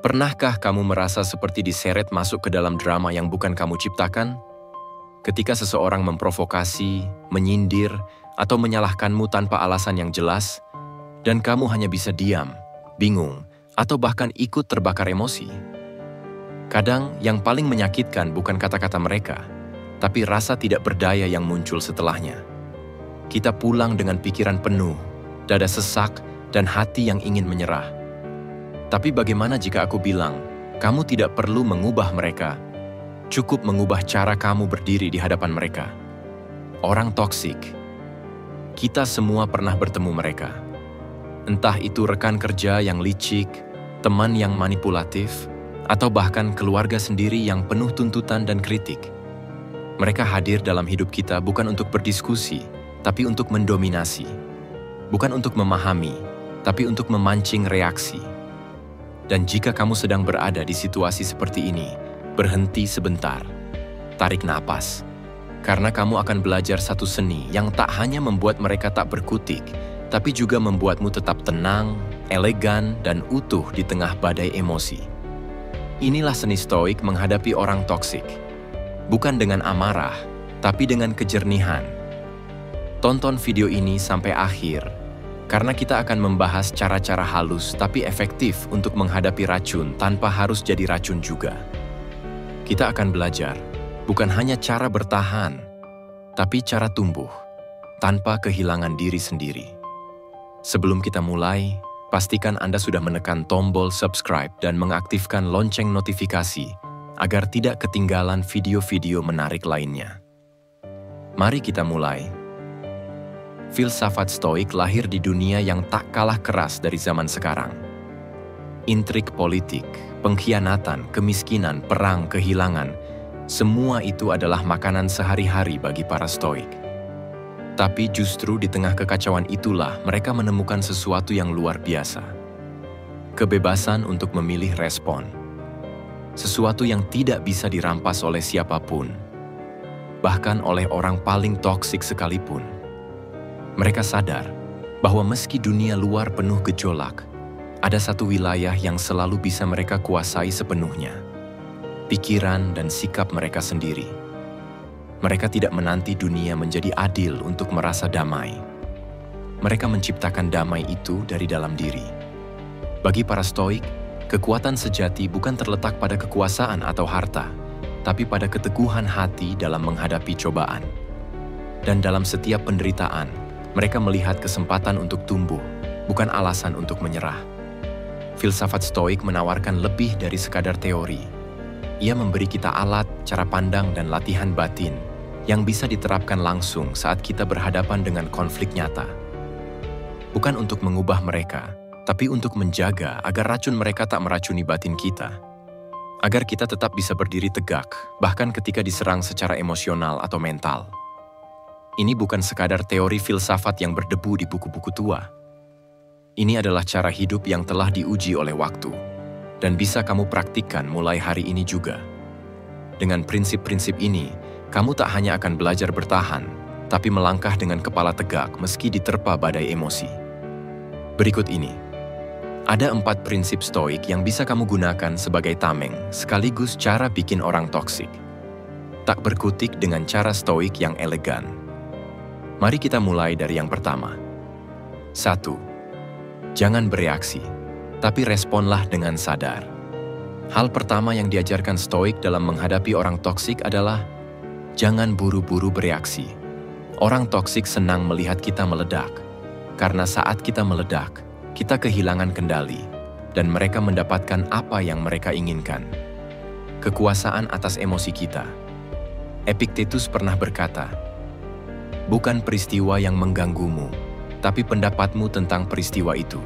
Pernahkah kamu merasa seperti diseret masuk ke dalam drama yang bukan kamu ciptakan? Ketika seseorang memprovokasi, menyindir, atau menyalahkanmu tanpa alasan yang jelas, dan kamu hanya bisa diam, bingung, atau bahkan ikut terbakar emosi. Kadang yang paling menyakitkan bukan kata-kata mereka, tapi rasa tidak berdaya yang muncul setelahnya. Kita pulang dengan pikiran penuh, dada sesak, dan hati yang ingin menyerah. Tapi bagaimana jika aku bilang, kamu tidak perlu mengubah mereka, cukup mengubah cara kamu berdiri di hadapan mereka. Orang toksik, kita semua pernah bertemu mereka. Entah itu rekan kerja yang licik, teman yang manipulatif, atau bahkan keluarga sendiri yang penuh tuntutan dan kritik. Mereka hadir dalam hidup kita bukan untuk berdiskusi, tapi untuk mendominasi. Bukan untuk memahami, tapi untuk memancing reaksi. Dan jika kamu sedang berada di situasi seperti ini, berhenti sebentar, tarik napas. Karena kamu akan belajar satu seni yang tak hanya membuat mereka tak berkutik, tapi juga membuatmu tetap tenang, elegan, dan utuh di tengah badai emosi. Inilah seni stoik menghadapi orang toksik. Bukan dengan amarah, tapi dengan kejernihan. Tonton video ini sampai akhir, karena kita akan membahas cara-cara halus tapi efektif untuk menghadapi racun tanpa harus jadi racun juga. Kita akan belajar, bukan hanya cara bertahan, tapi cara tumbuh, tanpa kehilangan diri sendiri. Sebelum kita mulai, pastikan Anda sudah menekan tombol subscribe dan mengaktifkan lonceng notifikasi agar tidak ketinggalan video-video menarik lainnya. Mari kita mulai. Filsafat Stoik lahir di dunia yang tak kalah keras dari zaman sekarang. Intrik politik, pengkhianatan, kemiskinan, perang, kehilangan, semua itu adalah makanan sehari-hari bagi para Stoik. Tapi justru di tengah kekacauan itulah mereka menemukan sesuatu yang luar biasa. Kebebasan untuk memilih respon. Sesuatu yang tidak bisa dirampas oleh siapapun, bahkan oleh orang paling toksik sekalipun. Mereka sadar bahwa meski dunia luar penuh gejolak, ada satu wilayah yang selalu bisa mereka kuasai sepenuhnya. Pikiran dan sikap mereka sendiri. Mereka tidak menanti dunia menjadi adil untuk merasa damai. Mereka menciptakan damai itu dari dalam diri. Bagi para Stoik, kekuatan sejati bukan terletak pada kekuasaan atau harta, tapi pada keteguhan hati dalam menghadapi cobaan. Dan dalam setiap penderitaan, mereka melihat kesempatan untuk tumbuh, bukan alasan untuk menyerah. Filsafat Stoik menawarkan lebih dari sekadar teori. Ia memberi kita alat, cara pandang, dan latihan batin yang bisa diterapkan langsung saat kita berhadapan dengan konflik nyata. Bukan untuk mengubah mereka, tapi untuk menjaga agar racun mereka tak meracuni batin kita. Agar kita tetap bisa berdiri tegak, bahkan ketika diserang secara emosional atau mental. Ini bukan sekadar teori filsafat yang berdebu di buku-buku tua. Ini adalah cara hidup yang telah diuji oleh waktu, dan bisa kamu praktikkan mulai hari ini juga. Dengan prinsip-prinsip ini, kamu tak hanya akan belajar bertahan, tapi melangkah dengan kepala tegak meski diterpa badai emosi. Berikut ini, ada 4 prinsip stoik yang bisa kamu gunakan sebagai tameng, sekaligus cara bikin orang toksik. Tak berkutik dengan cara stoik yang elegan. Mari kita mulai dari yang pertama. 1. Jangan bereaksi, tapi responlah dengan sadar. Hal pertama yang diajarkan Stoik dalam menghadapi orang toksik adalah jangan buru-buru bereaksi. Orang toksik senang melihat kita meledak, karena saat kita meledak, kita kehilangan kendali, dan mereka mendapatkan apa yang mereka inginkan. Kekuasaan atas emosi kita. Epictetus pernah berkata, bukan peristiwa yang mengganggumu, tapi pendapatmu tentang peristiwa itu.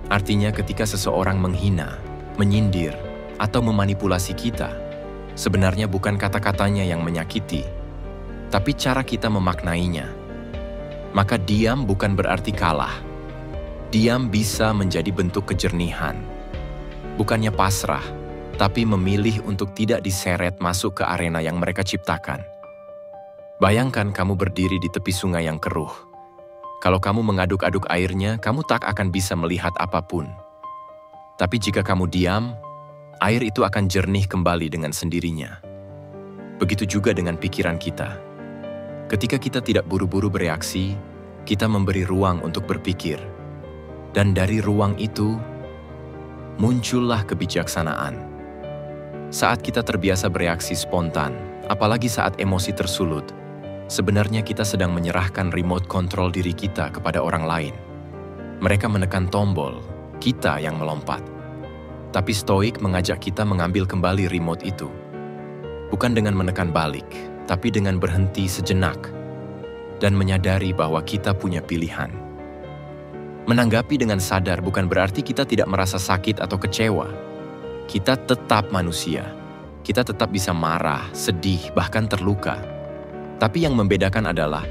Artinya ketika seseorang menghina, menyindir, atau memanipulasi kita, sebenarnya bukan kata-katanya yang menyakiti, tapi cara kita memaknainya. Maka diam bukan berarti kalah. Diam bisa menjadi bentuk kejernihan. Bukannya pasrah, tapi memilih untuk tidak diseret masuk ke arena yang mereka ciptakan. Bayangkan kamu berdiri di tepi sungai yang keruh. Kalau kamu mengaduk-aduk airnya, kamu tak akan bisa melihat apapun. Tapi jika kamu diam, air itu akan jernih kembali dengan sendirinya. Begitu juga dengan pikiran kita. Ketika kita tidak buru-buru bereaksi, kita memberi ruang untuk berpikir. Dan dari ruang itu, muncullah kebijaksanaan. Saat kita terbiasa bereaksi spontan, apalagi saat emosi tersulut, sebenarnya kita sedang menyerahkan remote control diri kita kepada orang lain. Mereka menekan tombol, kita yang melompat. Tapi Stoik mengajak kita mengambil kembali remote itu. Bukan dengan menekan balik, tapi dengan berhenti sejenak dan menyadari bahwa kita punya pilihan. Menanggapi dengan sadar bukan berarti kita tidak merasa sakit atau kecewa. Kita tetap manusia. Kita tetap bisa marah, sedih, bahkan terluka. Tapi yang membedakan adalah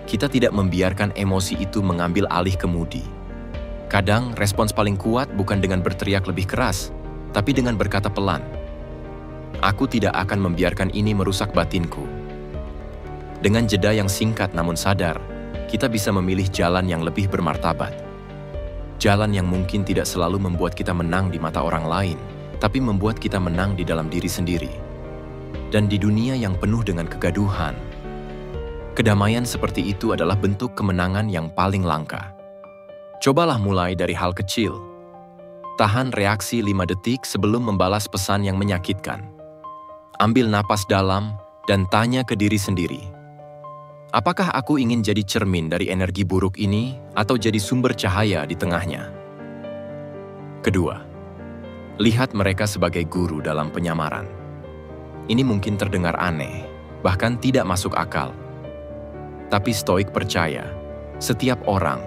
kita tidak membiarkan emosi itu mengambil alih kemudi. Kadang respons paling kuat bukan dengan berteriak lebih keras, tapi dengan berkata pelan, "Aku tidak akan membiarkan ini merusak batinku." Dengan jeda yang singkat namun sadar, kita bisa memilih jalan yang lebih bermartabat. Jalan yang mungkin tidak selalu membuat kita menang di mata orang lain, tapi membuat kita menang di dalam diri sendiri. Dan di dunia yang penuh dengan kegaduhan, kedamaian seperti itu adalah bentuk kemenangan yang paling langka. Cobalah mulai dari hal kecil. Tahan reaksi 5 detik sebelum membalas pesan yang menyakitkan. Ambil napas dalam dan tanya ke diri sendiri, apakah aku ingin jadi cermin dari energi buruk ini atau jadi sumber cahaya di tengahnya? Kedua, lihat mereka sebagai guru dalam penyamaran. Ini mungkin terdengar aneh, bahkan tidak masuk akal. Tapi Stoik percaya, setiap orang,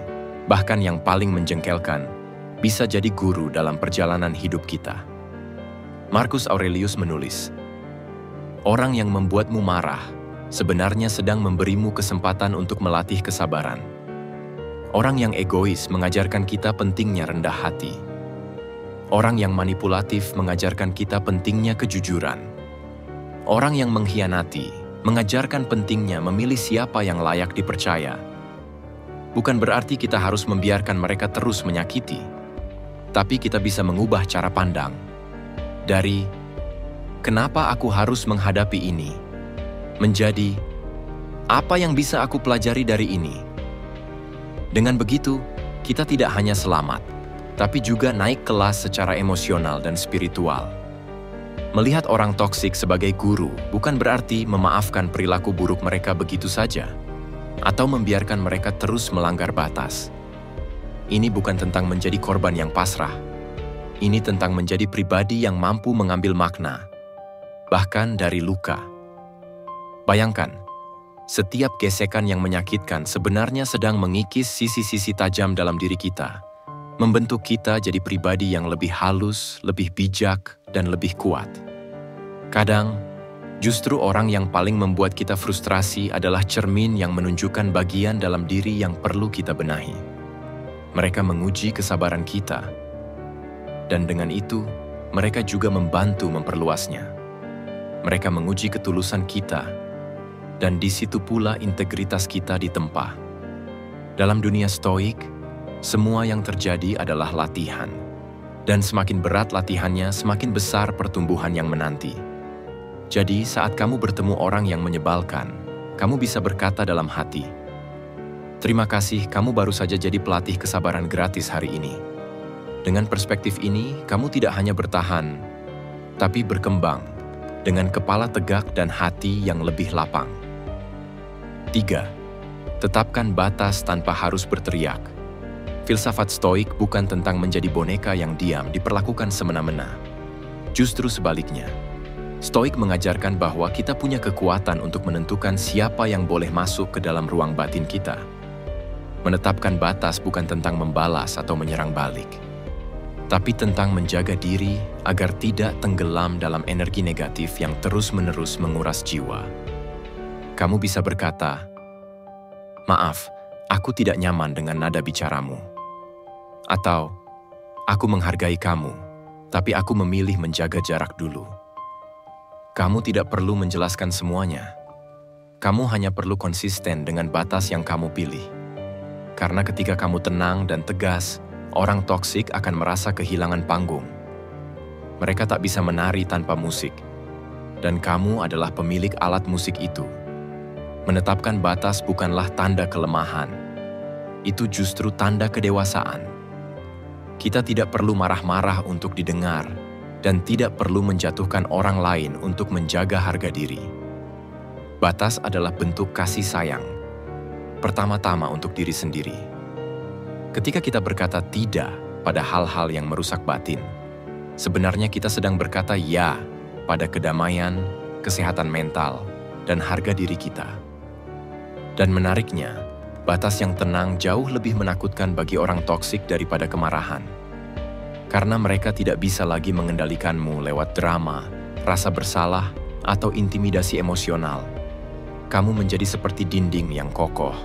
bahkan yang paling menjengkelkan, bisa jadi guru dalam perjalanan hidup kita. Marcus Aurelius menulis, orang yang membuatmu marah sebenarnya sedang memberimu kesempatan untuk melatih kesabaran. Orang yang egois mengajarkan kita pentingnya rendah hati. Orang yang manipulatif mengajarkan kita pentingnya kejujuran. Orang yang mengkhianati mengajarkan pentingnya memilih siapa yang layak dipercaya. Bukan berarti kita harus membiarkan mereka terus menyakiti, tapi kita bisa mengubah cara pandang. Dari, kenapa aku harus menghadapi ini? Menjadi, apa yang bisa aku pelajari dari ini? Dengan begitu, kita tidak hanya selamat, tapi juga naik kelas secara emosional dan spiritual. Melihat orang toksik sebagai guru bukan berarti memaafkan perilaku buruk mereka begitu saja, atau membiarkan mereka terus melanggar batas. Ini bukan tentang menjadi korban yang pasrah. Ini tentang menjadi pribadi yang mampu mengambil makna, bahkan dari luka. Bayangkan, setiap gesekan yang menyakitkan sebenarnya sedang mengikis sisi-sisi tajam dalam diri kita, membentuk kita jadi pribadi yang lebih halus, lebih bijak, dan lebih kuat. Kadang, justru orang yang paling membuat kita frustrasi adalah cermin yang menunjukkan bagian dalam diri yang perlu kita benahi. Mereka menguji kesabaran kita, dan dengan itu, mereka juga membantu memperluasnya. Mereka menguji ketulusan kita, dan di situ pula integritas kita ditempa. Dalam dunia Stoik, semua yang terjadi adalah latihan, dan semakin berat latihannya, semakin besar pertumbuhan yang menanti. Jadi, saat kamu bertemu orang yang menyebalkan, kamu bisa berkata dalam hati, "Terima kasih, kamu baru saja jadi pelatih kesabaran gratis hari ini." Dengan perspektif ini, kamu tidak hanya bertahan, tapi berkembang dengan kepala tegak dan hati yang lebih lapang. 3. Tetapkan batas tanpa harus berteriak. Filsafat Stoik bukan tentang menjadi boneka yang diam diperlakukan semena-mena. Justru sebaliknya. Stoik mengajarkan bahwa kita punya kekuatan untuk menentukan siapa yang boleh masuk ke dalam ruang batin kita. Menetapkan batas bukan tentang membalas atau menyerang balik, tapi tentang menjaga diri agar tidak tenggelam dalam energi negatif yang terus-menerus menguras jiwa. Kamu bisa berkata, "Maaf, aku tidak nyaman dengan nada bicaramu." Atau, "Aku menghargai kamu, tapi aku memilih menjaga jarak dulu." Kamu tidak perlu menjelaskan semuanya. Kamu hanya perlu konsisten dengan batas yang kamu pilih. Karena ketika kamu tenang dan tegas, orang toksik akan merasa kehilangan panggung. Mereka tak bisa menari tanpa musik, dan kamu adalah pemilik alat musik itu. Menetapkan batas bukanlah tanda kelemahan, itu justru tanda kedewasaan. Kita tidak perlu marah-marah untuk didengar, dan tidak perlu menjatuhkan orang lain untuk menjaga harga diri. Batas adalah bentuk kasih sayang, pertama-tama untuk diri sendiri. Ketika kita berkata tidak pada hal-hal yang merusak batin, sebenarnya kita sedang berkata ya pada kedamaian, kesehatan mental, dan harga diri kita. Dan menariknya, batas yang tenang jauh lebih menakutkan bagi orang toksik daripada kemarahan. Karena mereka tidak bisa lagi mengendalikanmu lewat drama, rasa bersalah, atau intimidasi emosional. Kamu menjadi seperti dinding yang kokoh,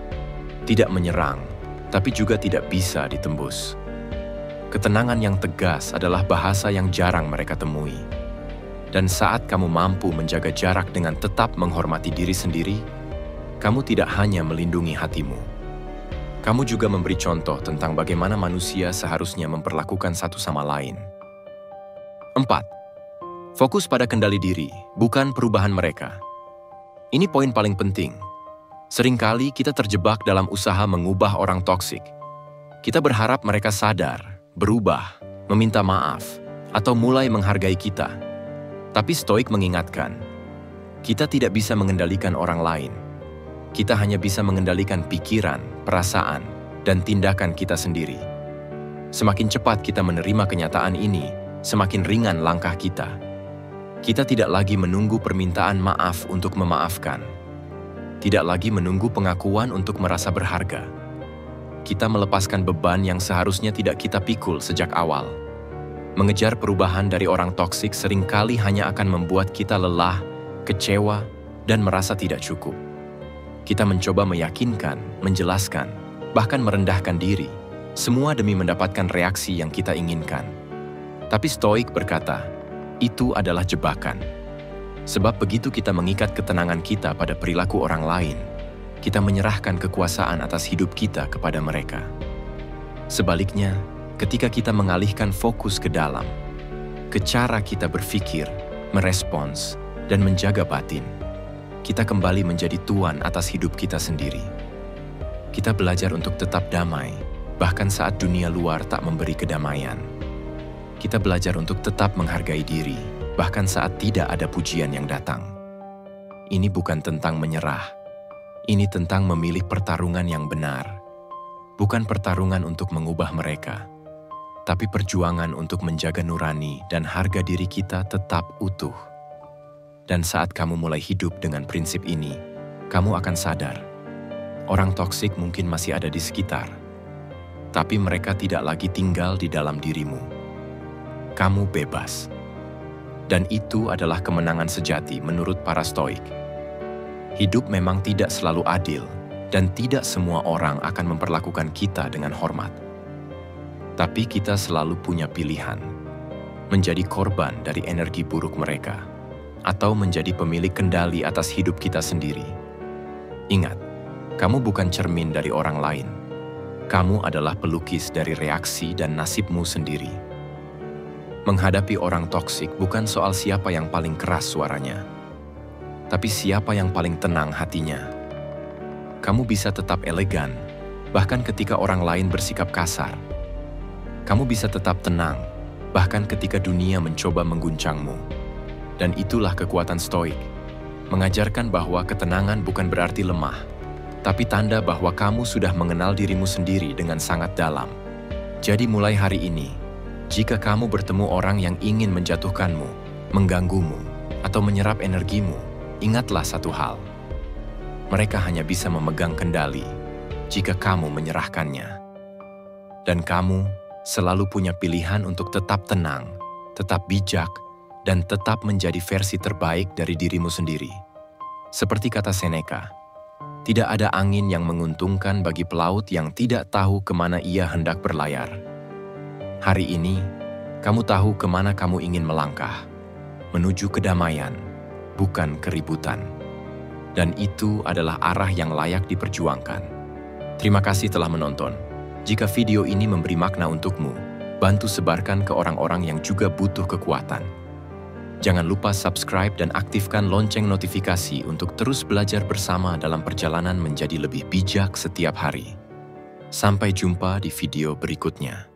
tidak menyerang, tapi juga tidak bisa ditembus. Ketenangan yang tegas adalah bahasa yang jarang mereka temui. Dan saat kamu mampu menjaga jarak dengan tetap menghormati diri sendiri, kamu tidak hanya melindungi hatimu. Kamu juga memberi contoh tentang bagaimana manusia seharusnya memperlakukan satu sama lain. 4. Fokus pada kendali diri, bukan perubahan mereka. Ini poin paling penting. Seringkali kita terjebak dalam usaha mengubah orang toksik. Kita berharap mereka sadar, berubah, meminta maaf, atau mulai menghargai kita. Tapi Stoik mengingatkan, kita tidak bisa mengendalikan orang lain. Kita hanya bisa mengendalikan pikiran, perasaan, dan tindakan kita sendiri. Semakin cepat kita menerima kenyataan ini, semakin ringan langkah kita. Kita tidak lagi menunggu permintaan maaf untuk memaafkan. Tidak lagi menunggu pengakuan untuk merasa berharga. Kita melepaskan beban yang seharusnya tidak kita pikul sejak awal. Mengejar perubahan dari orang toksik seringkali hanya akan membuat kita lelah, kecewa, dan merasa tidak cukup. Kita mencoba meyakinkan, menjelaskan, bahkan merendahkan diri, semua demi mendapatkan reaksi yang kita inginkan. Tapi Stoik berkata, itu adalah jebakan. Sebab begitu kita mengikat ketenangan kita pada perilaku orang lain, kita menyerahkan kekuasaan atas hidup kita kepada mereka. Sebaliknya, ketika kita mengalihkan fokus ke dalam, ke cara kita berpikir, merespons, dan menjaga batin, kita kembali menjadi tuan atas hidup kita sendiri. Kita belajar untuk tetap damai, bahkan saat dunia luar tak memberi kedamaian. Kita belajar untuk tetap menghargai diri, bahkan saat tidak ada pujian yang datang. Ini bukan tentang menyerah. Ini tentang memilih pertarungan yang benar. Bukan pertarungan untuk mengubah mereka, tapi perjuangan untuk menjaga nurani dan harga diri kita tetap utuh. Dan saat kamu mulai hidup dengan prinsip ini, kamu akan sadar, orang toksik mungkin masih ada di sekitar, tapi mereka tidak lagi tinggal di dalam dirimu. Kamu bebas. Dan itu adalah kemenangan sejati menurut para Stoik. Hidup memang tidak selalu adil, dan tidak semua orang akan memperlakukan kita dengan hormat. Tapi kita selalu punya pilihan, menjadi korban dari energi buruk mereka, atau menjadi pemilik kendali atas hidup kita sendiri. Ingat, kamu bukan cermin dari orang lain. Kamu adalah pelukis dari reaksi dan nasibmu sendiri. Menghadapi orang toksik bukan soal siapa yang paling keras suaranya, tapi siapa yang paling tenang hatinya. Kamu bisa tetap elegan, bahkan ketika orang lain bersikap kasar. Kamu bisa tetap tenang, bahkan ketika dunia mencoba mengguncangmu. Dan itulah kekuatan Stoik, mengajarkan bahwa ketenangan bukan berarti lemah, tapi tanda bahwa kamu sudah mengenal dirimu sendiri dengan sangat dalam. Jadi mulai hari ini, jika kamu bertemu orang yang ingin menjatuhkanmu, mengganggumu, atau menyerap energimu, ingatlah satu hal. Mereka hanya bisa memegang kendali jika kamu menyerahkannya. Dan kamu selalu punya pilihan untuk tetap tenang, tetap bijak, dan tetap menjadi versi terbaik dari dirimu sendiri. Seperti kata Seneca, tidak ada angin yang menguntungkan bagi pelaut yang tidak tahu kemana ia hendak berlayar. Hari ini, kamu tahu kemana kamu ingin melangkah, menuju kedamaian, bukan keributan. Dan itu adalah arah yang layak diperjuangkan. Terima kasih telah menonton. Jika video ini memberi makna untukmu, bantu sebarkan ke orang-orang yang juga butuh kekuatan. Jangan lupa subscribe dan aktifkan lonceng notifikasi untuk terus belajar bersama dalam perjalanan menjadi lebih bijak setiap hari. Sampai jumpa di video berikutnya.